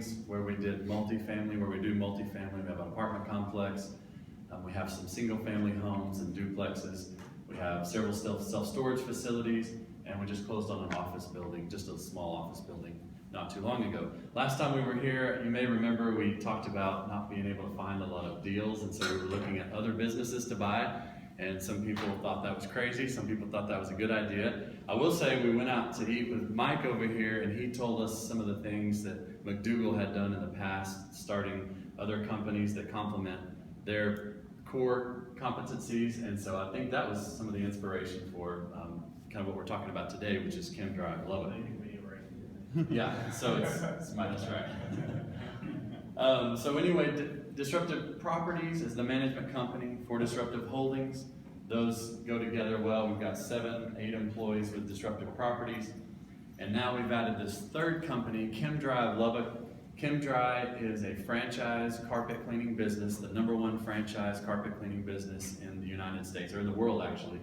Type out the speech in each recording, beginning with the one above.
buildings where we did multifamily, where we do multifamily. We have an apartment complex. We have some single-family homes and duplexes. We have several self-storage facilities, and we just closed on an office building, just a small office building, not too long ago. Last time we were here, you may remember we talked about not being able to find a lot of deals, and so we were looking at other businesses to buy, and some people thought that was crazy, some people thought that was a good idea. I will say we went out to eat with Mike over here, and he told us some of the things that McDougall had done in the past, starting other companies that complement their core competencies, and so I think that was some of the inspiration for kind of what we're talking about today, which is Chem-Dry Lubbock. Yeah, so it's my distraction. So anyway, Disruptive Properties is the management company for Disruptive Holdings. Those go together well. We've got 7, 8 employees with Disruptive Properties, and now we've added this third company, Chem-Dry of Lubbock. Chem-Dry is a franchise carpet cleaning business, the #1 franchise carpet cleaning business in the United States, or in the world actually.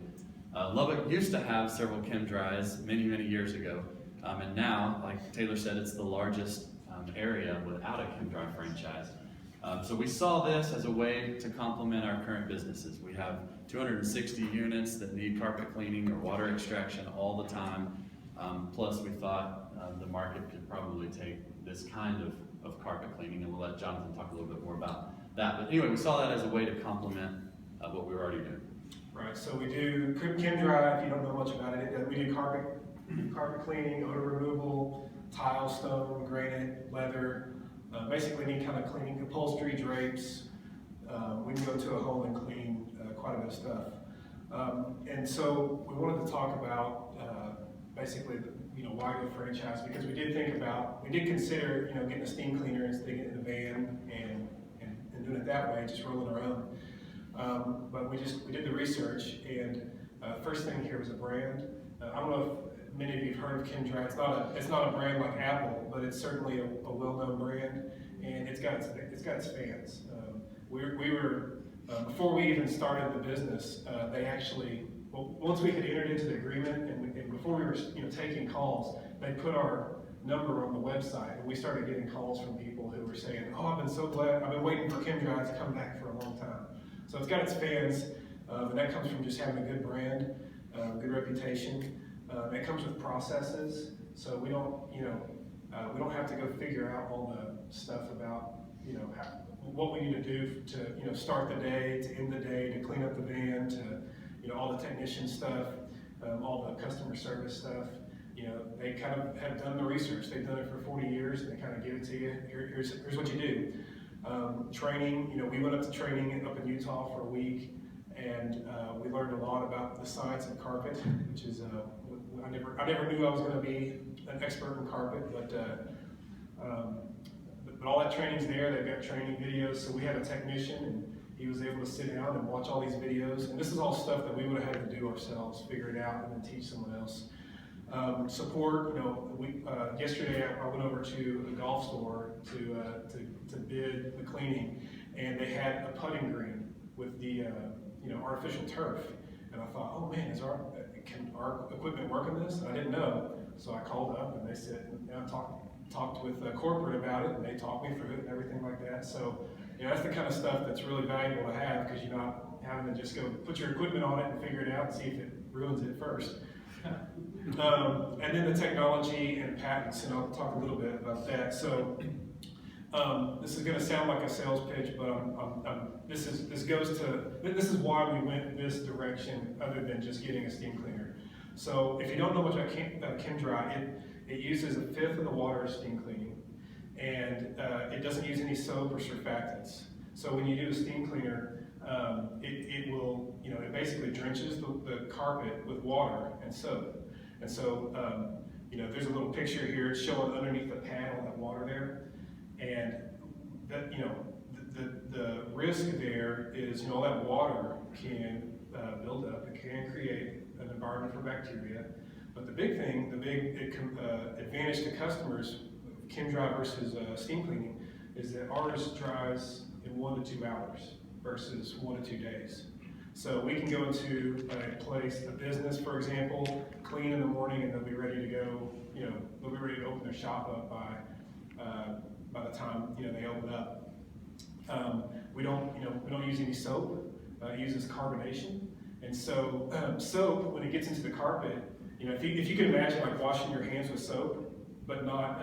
Lubbock used to have several Chem-Drys many, many years ago, and now, like Taylor said, it's the largest area without a Chem-Dry franchise. So we saw this as a way to complement our current businesses. We have 260 units that need carpet cleaning or water extraction all the time. Plus we thought the market could probably take this kind of carpet cleaning, and we'll let Jonathan talk a little bit more about that. But anyway, we saw that as a way to complement what we were already doing. Right, so we do Chem-Dry, if you don't know much about it, we do carpet cleaning, odor removal, tile, stone, granite, leather, basically any kind of cleaning, upholstery, drapes. We can go to a home and clean quite a bit of stuff. And so we wanted to talk about basically why go franchise, because we did consider getting a steam cleaner and sticking it in the van and doing it that way, just rolling our own. But we did the research, and first thing here was a brand. I don't know if many of you have heard of Chem-Dry. It's not a brand like Apple, but it's certainly a well-known brand, and it's got its fans. We were before we even started the business, they actually, once we had entered into the agreement and before we were taking calls, they put our number on the website, and we started getting calls from people who were saying, "Oh, I've been so glad. I've been waiting for Chem-Dry to come back for a long time." So it's got its fans, and that comes from just having a good brand, good reputation. It comes with processes, so we don't have to go figure out all the stuff about what we need to do to start the day, to end the day, to clean up the van, to all the technician stuff, all the customer service stuff. They kind of have done the research. They've done it for 40 years, and they kind of give it to you. Here's what you do. Training, we went up to training up in Utah for a week, and we learned a lot about the science of carpet, which is, I never knew I was going to be an expert in carpet, but all that training's there. They've got training videos, so we had a technician, and he was able to sit down and watch all these videos, and this is all stuff that we would have had to do ourselves, figure it out, and then teach someone else. Support, yesterday I went over to a golf store to bid the cleaning, and they had a putting green with the artificial turf, and I thought, oh man, can our equipment work on this? And I didn't know, so I called up, and they said, and I talked with corporate about it, and they talked me through it and everything like that. So that's the kind of stuff that's really valuable to have, because you're not having to just go put your equipment on it and figure it out and see if it ruins it first. And then the technology and patents, and I'll talk a little bit about that. So this is going to sound like a sales pitch, but this is why we went this direction, other than just getting a steam cleaner. So if you don't know much about Chem-Dry, it uses 1/5 of the water as steam cleaning, and it doesn't use any soap or surfactants. So when you do a steam cleaner, it will, it basically drenches the carpet with water and soap. And so, there's a little picture here showing underneath the panel that water there, and that, the risk there is, all that water can build up. It can create an environment for bacteria. But the big advantage to customers, Chem-Dry versus steam cleaning, is that ours dries in 1 to 2 hours versus 1 to 2 days. So we can go into a business, for example, clean in the morning, and they'll be ready to go. They'll be ready to open their shop up by the time, they open up. We don't use any soap. It uses carbonation. And so soap, when it gets into the carpet, if you can imagine like washing your hands with soap, but not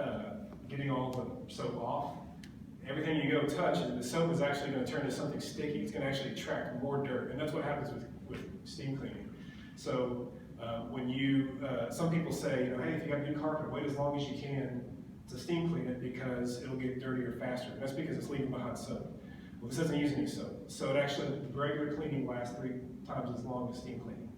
getting all the soap off, everything you go touch, the soap is actually going to turn into something sticky. It's going to actually attract more dirt, and that's what happens with steam cleaning. So when some people say, hey, if you got new carpet, wait as long as you can to steam clean it because it'll get dirtier faster. That's because it's leaving behind soap. Well, this doesn't use any soap, so it actually, regular cleaning lasts 3 times as long as steam cleaning.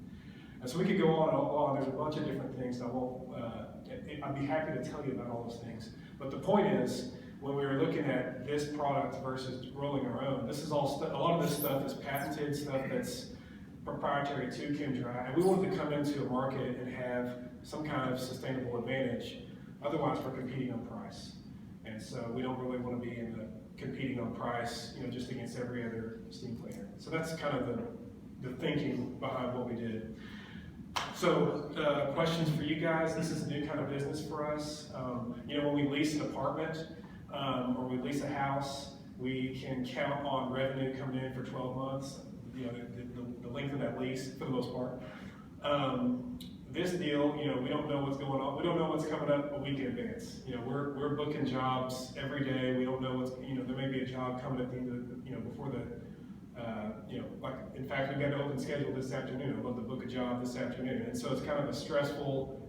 And so we could go on and on. There's a bunch of different things. I'd be happy to tell you about all those things. But the point is, when we were looking at this product versus rolling our own, this is all a lot of this stuff is patented stuff that's proprietary to Chem-Dry, and we wanted to come into a market and have some kind of sustainable advantage. Otherwise, we're competing on price, and so we don't really want to be in the competing on price, just against every other steam cleaner. So that's kind of the thinking behind what we did. So questions for you guys. This is a new kind of business for us. When we lease an apartment or we lease a house, we can count on revenue coming in for 12 months, the length of that lease for the most part. This deal, we don't know what's going on. We don't know what's coming up a week in advance. We're booking jobs every day. We don't know what's, there may be a job coming at the end of before the, like, in fact, we've got an open schedule this afternoon. I'd love to book a job this afternoon. And so it's kind of a stressful,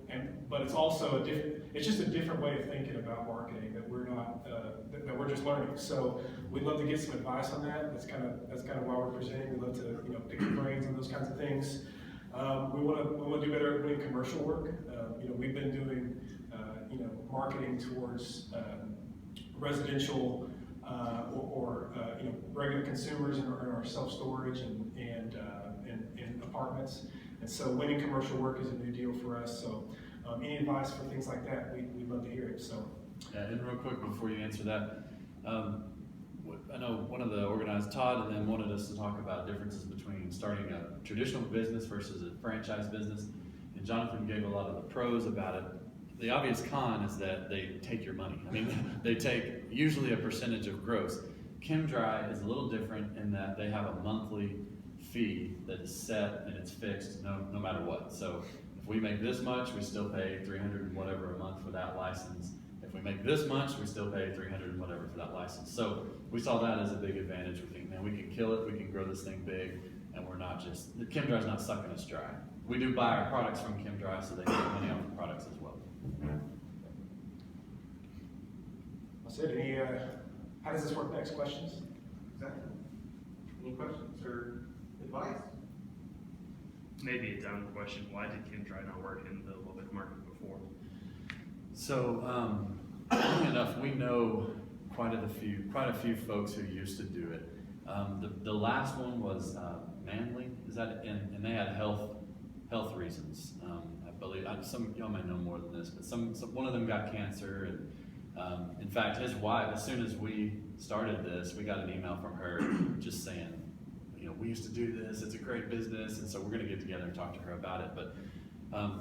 but it's also it's just a different way of thinking about marketing that we're not, that we're just learning. So we'd love to get some advice on that. That's kind of why we're presenting. We'd love to, pick your brains on those kinds of things. We want to do better at doing commercial work. We've been doing, marketing towards residential or regular consumers in our self-storage and apartments. And so winning commercial work is a new deal for us. So any advice for things like that, we'd love to hear it. So. Yeah, and real quick before you answer that, I know one of the organizers, Todd, and then wanted us to talk about differences between starting a traditional business versus a franchise business. And Jonathan gave a lot of the pros about it. The obvious con is that they take your money. I mean, they take usually a percentage of gross. Chem-Dry is a little different in that they have a monthly fee that is set and it's fixed no matter what. So if we make this much, we still pay $300 and whatever a month for that license. If we make this much, we still pay $300 and whatever for that license. So we saw that as a big advantage. We think, man, we can kill it, we can grow this thing big, and we're not just, the Chem-Dry's not sucking us dry. We do buy our products from Chem-Dry, so they make money off the products as well. That's it. How does this work next? Questions? Exactly. Any questions or advice? Maybe a dumb question. Why did Chem-Dry not work in the Lubbock market before? So, funny enough, we know quite a few folks who used to do it. The last one was Manly. Is that? And they had health reasons. I believe some y'all may know more than this, but one of them got cancer, and in fact, his wife. As soon as we started this, we got an email from her just saying, we used to do this. It's a great business, and so we're going to get together and talk to her about it. But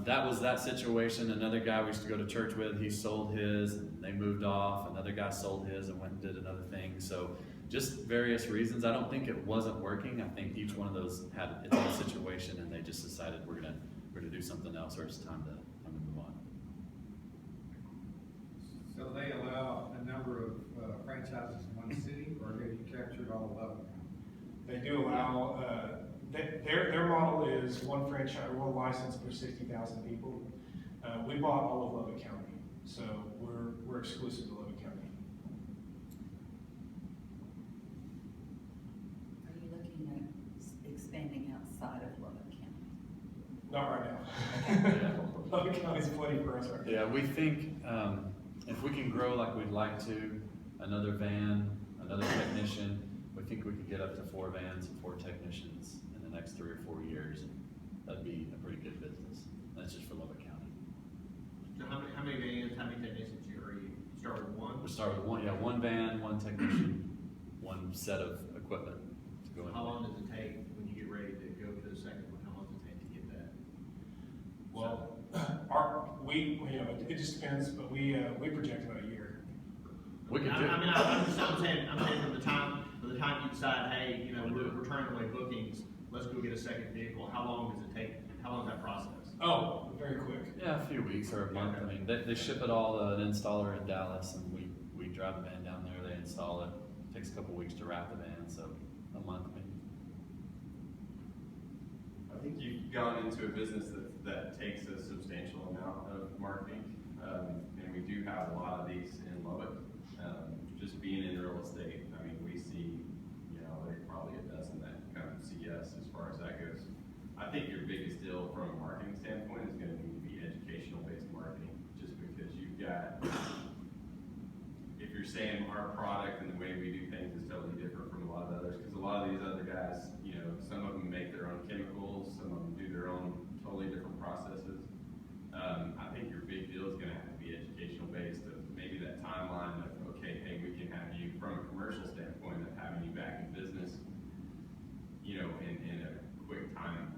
that was that situation. Another guy we used to go to church with, he sold his, and they moved off. Another guy sold his and went and did another thing. So just various reasons. I don't think it wasn't working. I think each one of those had its own situation, and they just decided we're gonna do something else, or it's time to move on. So they allow a number of franchises in one city, or have you captured all of them? They do allow, their model is one franchise, one license per 60,000 people. We bought all of Lubbock County, so we're exclusive to Lubbock County. Are you looking at expanding outside of Lubbock County? Not right now. Lubbock County's plenty for us right now. Yeah, we think if we can grow like we'd like to, another van, another technician, we think we could get up to 4 vans and 4 technicians in the next 3 or 4 years, and that'd be a pretty good business. That's just for Lubbock County. So how many vans, how many technicians are you start with one? We start with one van, 1 technician, 1 set of equipment to go in. How long does it take when you get ready to go to the second one? How long does it take to get that? Well, it just depends, but we project about a year. We could do. I'm saying from the time you decide, hey, you know, we're turning away bookings, let's go get a second vehicle, how long does it take, how long is that process? Oh, very quick. Yeah, a few weeks or a month. I mean, they ship it all to an installer in Dallas, and we drive the van down there, they install it. Takes a couple weeks to wrap the van, so a month maybe. I think you've gone into a business that takes a substantial amount of marketing, and we do have a lot of these in Lubbock. Just being in real estate, I mean, we see, you know, there's probably a dozen that come see us as far as that goes. I think your biggest deal from a marketing standpoint is going to need to be educational-based marketing, just because you've got, if you're saying our product and the way we do things is totally different from a lot of others, because a lot of these other guys, you know, some of them make their own chemicals, some of them do their own totally different processes. I think your big deal is going to have to be educational-based, of maybe that timeline of, okay, hey, we can have you from a commercial standpoint of having you back in business, you know, in a quick time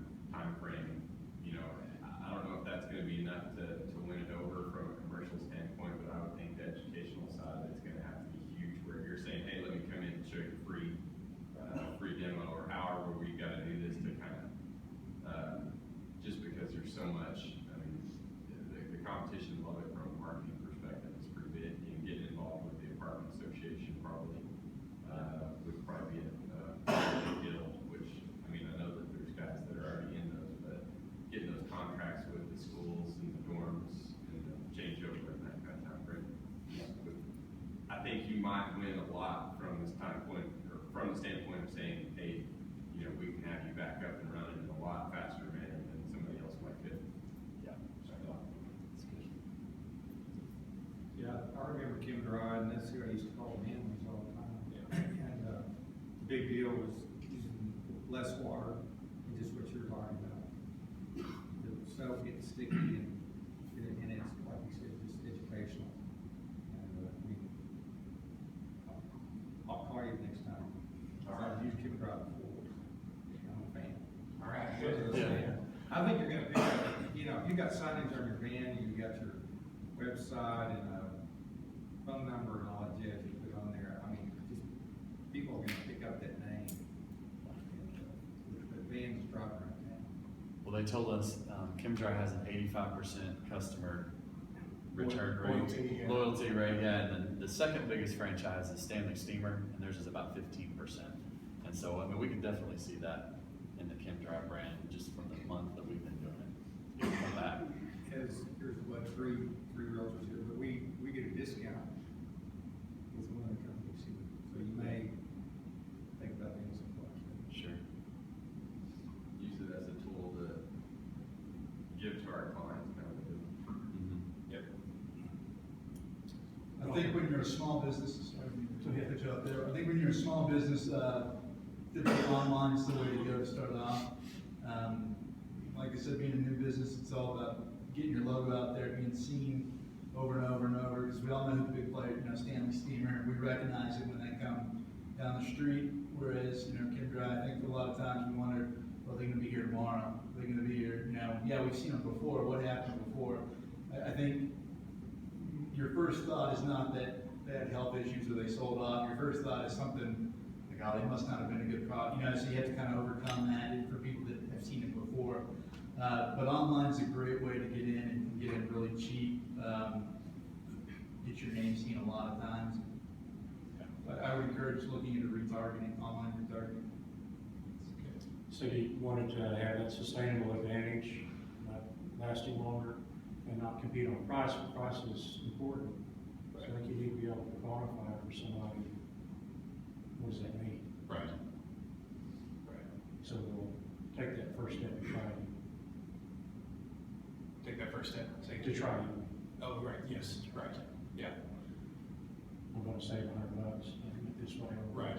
frame. You know, I don't know if that's going to be enough to win it over from a commercial standpoint, but I would think the educational side of it's going to have to be huge, where you're saying, hey, let me come in and show you free demo, or however we got to do this to kind of, just because there's so much. I mean, the competition level from a marketing perspective is pretty big. You can get involved with the apartment association probably would probably be a big deal. Which, I mean, I know that there's guys that are already in those, but getting those contracts with the schools and the dorms and the changeover and that kind of time frame, I think you might win a lot from this time point, or from the standpoint of saying, hey, you know, we can have you back up and running in a lot faster manner than somebody else might could. Yeah. That's good. Yeah, I remember Chem-Dry, and that's who I used to call families all the time. And, the big deal was using less water, and just what you're talking about. The stuff gets sticky, and it's, like you said, just educational. And, I'll call you next time. I've used Chem-Dry before. I'm a fan. All right. Yeah. I think you're gonna pick up, you know, if you got signage on your van, you got your website and a phone number and all that jazz you put on there, I mean, just, people are gonna pick up that name. And, the van's driving around town. Well, they told us Chem-Dry has an 85% customer return rate, Loyalty, yeah. rate, yeah. And then the second biggest franchise is Stanley Steamer, and theirs is about 15%. And so, I mean, we can definitely see that in the Chem-Dry brand just from the month that we've been doing it. It'll come back. As, there's what, three realtors here, but we get a discount with one of the companies here. So you may think about doing something like that. Sure. Use it as a tool to give to our clients. Kind of. Mm-hmm. Yep. I think when you're a small business, sorry to get you up there, I think when you're a small business, typically online is the way to go to start off. Like I said, being a new business, it's all about getting your logo out there, being seen over and over and over, because we all know who the big player, you know, Stanley Steamer, and we recognize it when they come down the street, whereas, you know, Chem-Dry, I think a lot of times we wonder, well, are they gonna be here tomorrow? Are they gonna be here, you know, yeah, we've seen them before, what happened before? I think your first thought is not that they had health issues or they sold off. Your first thought is something like, oh, they must not have been a good product. You know, so you have to kind of overcome that for people that have seen it before. But online is a great way to get in and get in really cheap. Get your name seen a lot of times. But I would encourage looking into retargeting, online retargeting. So you wanted to have that sustainable advantage, not lasting longer, and not compete on price. Price is important. So I think you need to be able to quantify for somebody, what does that mean? Right. So we'll take that first step and try Take that first step. Say to try you. Oh, right. Yes. Right. Yeah. I'm gonna save $100, I can get this way. Right.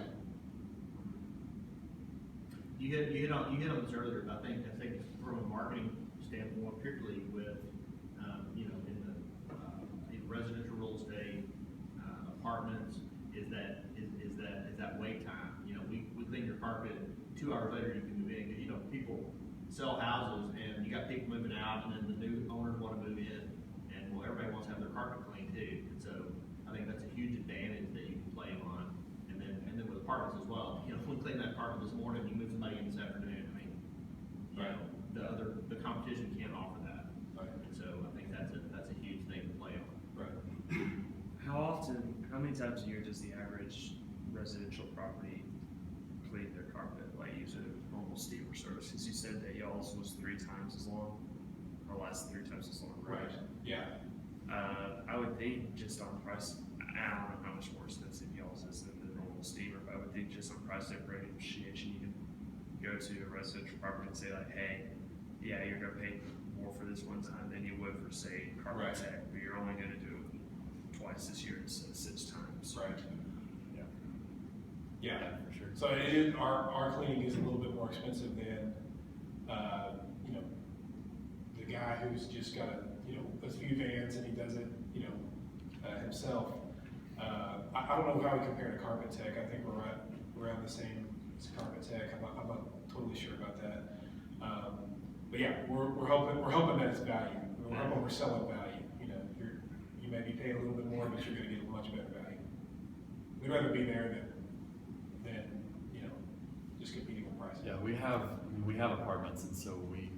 You hit on this earlier, but I think from a marketing standpoint, particularly with, you know, in the residential real estate, apartments, is that wait time. You know, we clean your carpet, 2 hours later you can move in, because, you know, people sell houses and you got people moving out, and then the new owners want to move in, and well, everybody wants to have their carpet cleaned too. And so I think that's a huge advantage that you can play on. And then with apartments as well, you know, if we clean that apartment this morning, you move somebody in this afternoon, I mean, you know, the competition can't offer that. Right. So I think that's a huge thing to play on. Right. How many times a year does the average residential property clean their carpet, like use a normal steamer service? Because you said that y'all's was 3 times as long, or lasts 3 times as long, right? Yeah. I would think just on price, I don't know how much more expensive y'all's is than the normal steamer, but I would think just on price differentiation, you can go to a residential property and say like, hey, yeah, you're gonna pay more for this one time than you would for, say, carpet Right. tech, but you're only gonna do it twice this year instead of 6 times. Right. Yeah. Yeah. For sure. So it is, our cleaning is a little bit more expensive than, you know, the guy who's just got a few vans and he does it, you know, himself. I don't know how we compare to Carpet Tech. I think we're around the same as Carpet Tech. I'm not totally sure about that. But yeah, we're hoping that it's value. We're hoping we're selling value. You know, you may be paying a little bit more, but you're going to get a much better value. We'd rather be there than you know, just competing on price. Yeah, we have apartments, and so we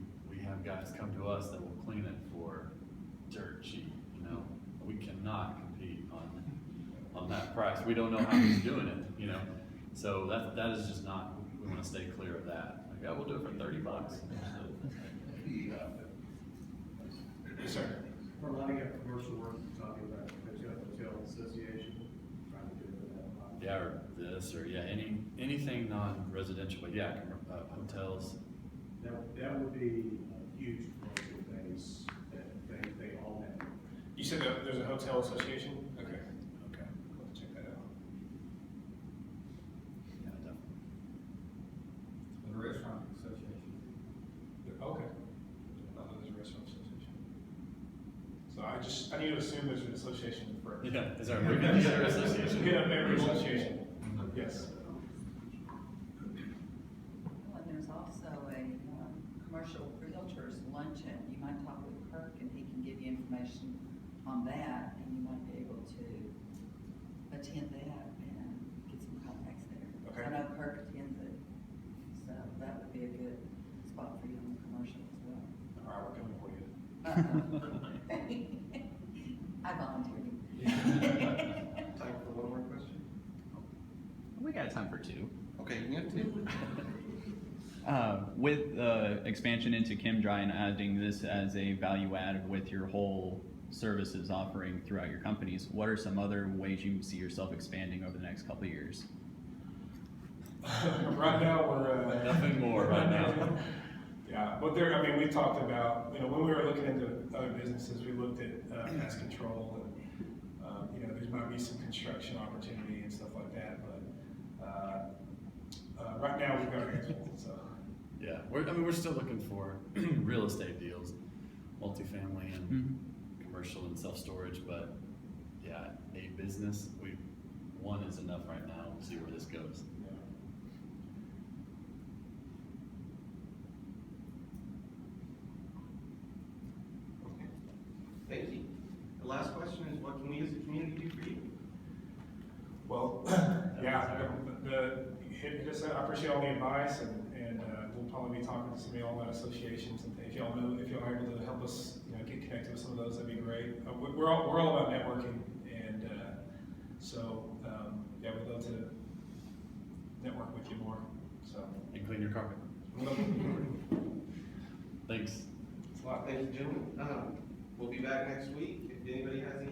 have guys come to us that will clean it for dirt cheap, you know. We cannot compete on that price. We don't know how he's doing it, you know. So that is just not, we want to stay clear of that. Like, yeah, we'll do it for $30. Yes, sir. For a lot of commercial work, you're talking about hotel association, trying to do that. Yeah, or this, or yeah, anything non-residential, but yeah, hotels. That would be a huge commercial base that they all have. You said that there's a hotel association? Okay. Okay. I'll have to check that out. Yeah, definitely. The restaurant association. Okay. There's a restaurant association. So I need to assume there's an association for. Yeah, is there a movie theater association? Yeah, maybe association. Yes. Well, and there's also a commercial realtors luncheon. You might talk with Kirk and he can give you information on that, and you might be able to attend that and get some contacts there. Okay. I know Kirk attends it, so that would be a good spot for you on the commercial as well. All right, we're coming for you. I volunteered. Time for one more question? We got time for 2. Okay, you have two. With expansion into Chem-Dry and adding this as a value add with your whole services offering throughout your companies, what are some other ways you see yourself expanding over the next couple of years? Right now, we're Nothing more right now. Yeah, but we talked about, when we were looking into other businesses, we looked at pest control and, there might be some construction opportunity and stuff like that, but, right now we've got our hands full, so. Yeah, we're still looking for real estate deals, multifamily and commercial and self-storage, but yeah, a business, one is enough right now. We'll see where this goes. Thank you. The last question is, what can we as a community do for you? Well, yeah, hit us up. I appreciate all the advice, and we'll probably be talking to some of y'all about associations, and if y'all are able to help us, get connected with some of those, that'd be great. We're all about networking, and so yeah, we'd love to network with you more. So And clean your carpet. Thanks. It's a lot. Thank you, gentlemen. We'll be back next week. If anybody has any